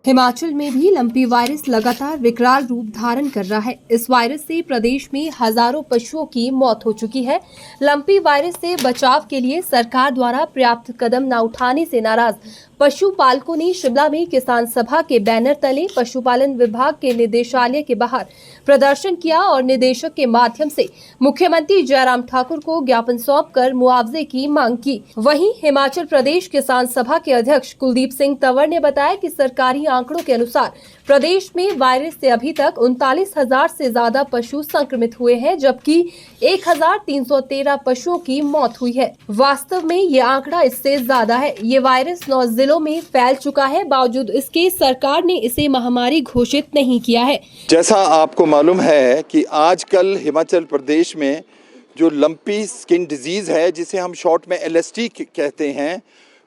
हिमाचल में भी lumpy virus लगातार विकराल रूप धारण कर रहा है। इस वायरस से प्रदेश में हजारों पशुओं की मौत हो चुकी है। लंपी वायरस से बचाव के लिए सरकार द्वारा पर्याप्त कदम न उठाने से नाराज पशुपालकों ने शिमला में किसान सभा के बैनर तले पशुपालन विभाग के निदेशालय के बाहर प्रदर्शन किया और निदेशक के माध्यम से मुख्यमंत्री जयराम ठाकुर को ज्ञापन सौंपकर मुआवजे की मांग की। वहीं हिमाचल प्रदेश किसान सभा के अध्यक्ष कुलदीप सिंह तंवर ने बताया कि सरकारी आंकड़ों के अनुसार प्रदेश में वायरस से अभी तक 39,000 से ज्यादा पशु संक्रमित हुए हैं, जबकि 1,313 पशुओं की मौत हुई है। वास्तव में ये आंकड़ा इससे ज्यादा है। ये वायरस 9 जिलों में फैल चुका है, बावजूद इसके सरकार ने इसे महामारी घोषित नहीं किया है। जैसा आपको मालूम है कि आजकल हिमाचल प्रदेश में जो लंपी स्किन डिजीज है, जिसे हम शॉर्ट में LST कहते हैं,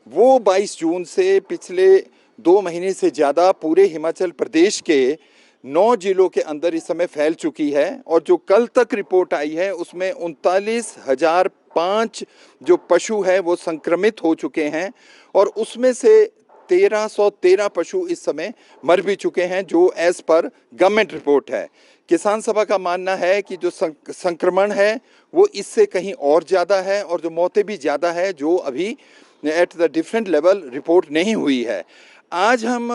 वो 22 जून से पिछले 2 महीने से ज़्यादा पूरे हिमाचल प्रदेश के 9 जिलों के अंदर इस समय फैल चुकी है। और जो कल तक रिपोर्ट आई है उसमें 39,005 जो पशु है वो संक्रमित हो चुके हैं और उसमें से 1,313 पशु इस समय मर भी चुके हैं, जो एज पर गवर्नमेंट रिपोर्ट है। किसान सभा का मानना है कि जो संक्रमण है वो इससे कहीं और ज़्यादा है और जो मौतें भी ज़्यादा है, जो अभी at the different level report नहीं हुई है। आज हम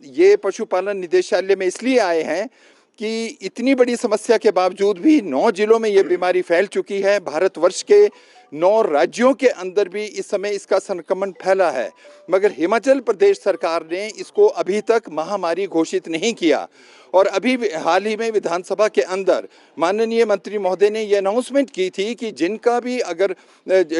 ये पशुपालन निदेशालय में इसलिए आए हैं कि इतनी बड़ी समस्या के बावजूद भी 9 जिलों में ये बीमारी फैल चुकी है। भारतवर्ष के 9 राज्यों के अंदर भी इस समय इसका संक्रमण फैला है, मगर हिमाचल प्रदेश सरकार ने इसको अभी तक महामारी घोषित नहीं किया। और अभी हाल ही में विधानसभा के अंदर माननीय मंत्री महोदय ने ये अनाउंसमेंट की थी कि जिनका भी अगर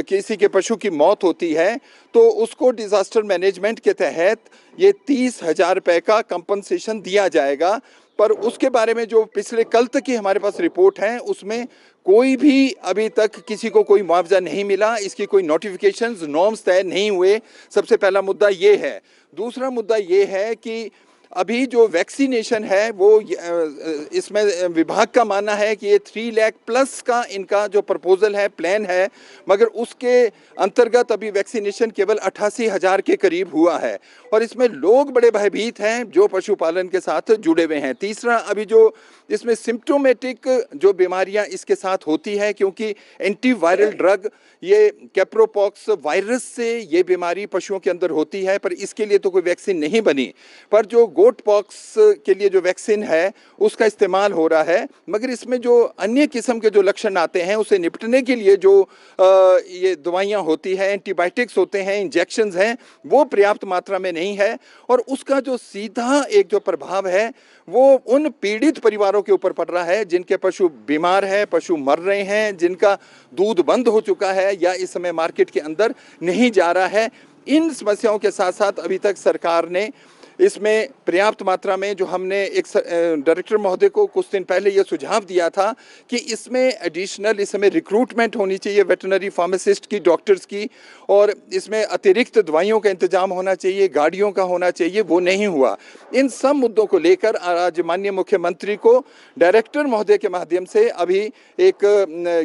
किसी के पशु की मौत होती है तो उसको डिजास्टर मैनेजमेंट के तहत ये 30,000 रुपये का कंपनसेशन दिया जाएगा। पर उसके बारे में जो पिछले कल तक की हमारे पास रिपोर्ट है उसमें कोई भी अभी तक किसी को कोई मुआवजा नहीं मिला। इसकी कोई नोटिफिकेशंस, नॉर्म्स तय नहीं हुए। सबसे पहला मुद्दा ये है। दूसरा मुद्दा ये है कि अभी जो वैक्सीनेशन है वो इसमें विभाग का मानना है कि ये 3 लाख प्लस का इनका जो प्रपोजल है, प्लान है, मगर उसके अंतर्गत अभी वैक्सीनेशन केवल 88,000 के करीब हुआ है और इसमें लोग बड़े भयभीत हैं जो पशुपालन के साथ जुड़े हुए हैं। तीसरा, अभी जो इसमें सिम्प्टोमेटिक जो बीमारियां इसके साथ होती है, क्योंकि एंटीवायरल ड्रग ये कैप्रोपॉक्स वायरस से ये बीमारी पशुओं के अंदर होती है, पर इसके लिए तो कोई वैक्सीन नहीं बनी। पर जो गोट पॉक्स के लिए जो वैक्सीन है उसका इस्तेमाल हो रहा है, मगर इसमें जो अन्य किस्म के जो लक्षण आते हैं उसे निपटने के लिए जो ये दवाइयाँ होती हैं, एंटीबायोटिक्स होते हैं, इंजेक्शंस हैं, वो पर्याप्त मात्रा में नहीं है। और उसका जो सीधा एक जो प्रभाव है वो उन पीड़ित परिवारों के ऊपर पड़ रहा है जिनके पशु बीमार हैं, पशु मर रहे हैं, जिनका दूध बंद हो चुका है या इस समय मार्केट के अंदर नहीं जा रहा है। इन समस्याओं के साथ साथ अभी तक सरकार ने इसमें पर्याप्त मात्रा में, जो हमने एक डायरेक्टर महोदय को कुछ दिन पहले ये सुझाव दिया था कि इसमें एडिशनल इस समय रिक्रूटमेंट होनी चाहिए वेटरनरी फार्मासिस्ट की, डॉक्टर्स की, और इसमें अतिरिक्त दवाइयों का इंतजाम होना चाहिए, गाड़ियों का होना चाहिए, वो नहीं हुआ। इन सब मुद्दों को लेकर आज माननीय मुख्यमंत्री को डायरेक्टर महोदय के माध्यम से अभी एक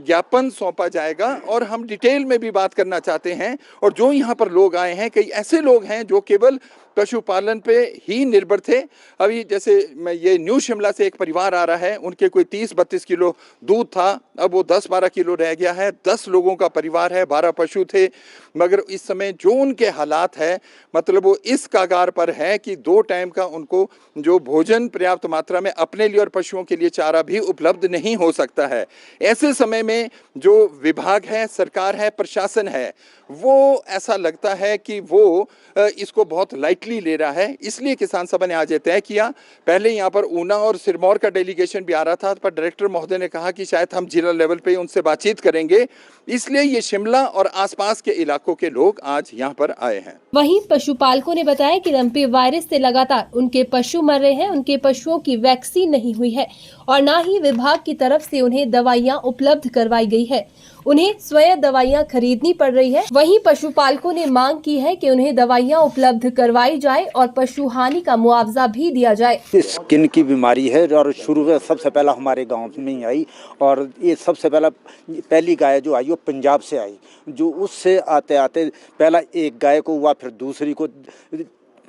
ज्ञापन सौंपा जाएगा और हम डिटेल में भी बात करना चाहते हैं। और जो यहाँ पर लोग आए हैं, कई ऐसे लोग हैं जो केवल पशुपालन पे ही निर्भर थे। अभी जैसे मैं ये न्यू शिमला से एक परिवार आ रहा है, उनके कोई 30-32 किलो दूध था, अब वो 10-12 किलो रह गया है। 10 लोगों का परिवार है, 12 पशु थे, मगर इस समय जो उनके हालात है, मतलब वो इस कगार पर है कि 2 टाइम का उनको जो भोजन पर्याप्त मात्रा में अपने लिए और पशुओं के लिए चारा भी उपलब्ध नहीं हो सकता है। ऐसे समय में जो विभाग है, सरकार है, प्रशासन है, वो ऐसा लगता है कि वो इसको बहुत लाइटली ले रहा है। इसलिए किसान सभा ने आज ये तय किया। पहले यहाँ पर ऊना और सिरमौर का डेलीगेशन भी आ रहा था, पर डायरेक्टर महोदय ने कहा कि शायद हम जिला लेवल पे उनसे बातचीत करेंगे, इसलिए ये शिमला और आसपास के इलाकों के लोग आज यहाँ पर आए हैं। वहीं पशुपालकों ने बताया कि लंपी वायरस से लगातार उनके पशु मर रहे हैं, उनके पशुओं की वैक्सीन नहीं हुई है और न ही विभाग की तरफ से उन्हें दवाइयां उपलब्ध करवाई गई है। उन्हें स्वयं दवाइयां खरीदनी पड़ रही है। वहीं पशुपालकों ने मांग की है कि उन्हें दवाइयां उपलब्ध करवाई जाए और पशु हानि का मुआवजा भी दिया जाए। स्किन की बीमारी है और शुरू में सबसे पहला हमारे गांव में ही आई और ये सबसे पहली गाय जो आई वो पंजाब से आई, जो उससे आते आते पहला एक गाय को हुआ, फिर दूसरी को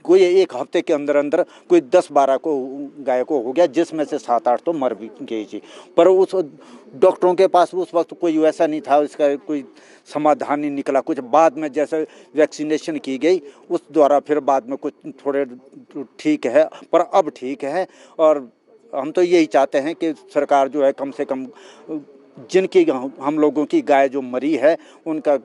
कोई एक हफ्ते के अंदर अंदर कोई 10-12 को गाय को हो गया, जिसमें से 7-8 तो मर भी गई जी। पर उस डॉक्टरों के पास उस वक्त कोई वैसा नहीं था, इसका कोई समाधान नहीं निकला। कुछ बाद में जैसे वैक्सीनेशन की गई उस द्वारा फिर बाद में कुछ थोड़े ठीक है, पर अब ठीक है। और हम तो यही चाहते हैं कि सरकार जो है कम से कम जिनकी हम लोगों की गाय जो मरी है उनका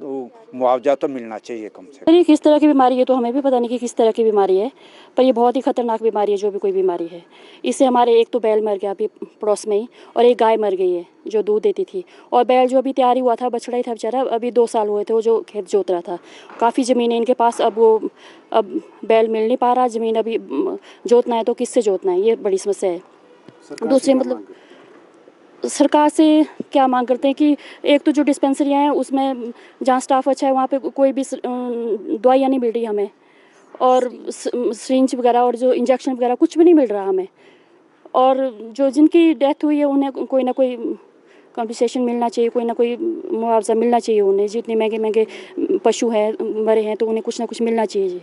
मुआवजा तो मिलना चाहिए कम से कम। ये किस तरह की बीमारी है तो हमें भी पता नहीं कि किस तरह की बीमारी है, पर ये बहुत ही खतरनाक बीमारी है जो भी कोई बीमारी है। इससे हमारे एक तो बैल मर गया अभी पड़ोस में ही, और एक गाय मर गई है जो दूध देती थी। और बैल जो अभी तैयार हुआ था, बछड़ा ही था बेचारा, अभी 2 साल हुए थे वो जो खेत जोत रहा था। काफ़ी ज़मीन है इनके पास, अब बैल मिल नहीं पा रहा, ज़मीन अभी जोतना है तो किससे जोतना है, ये बड़ी समस्या है। दूसरी मतलब सरकार से क्या मांग करते हैं कि एक तो जो डिस्पेंसरियाँ हैं उसमें जहाँ स्टाफ अच्छा है वहाँ पे कोई भी दवाइयाँ नहीं मिल रही हमें, और सिरिंज वगैरह और जो इंजेक्शन वगैरह कुछ भी नहीं मिल रहा हमें। और जो जिनकी डेथ हुई है उन्हें कोई ना कोई कंपनसेशन मिलना चाहिए, कोई ना कोई मुआवजा मिलना चाहिए उन्हें। जितने महंगे महंगे पशु हैं मरे हैं तो उन्हें कुछ ना कुछ मिलना चाहिए जी।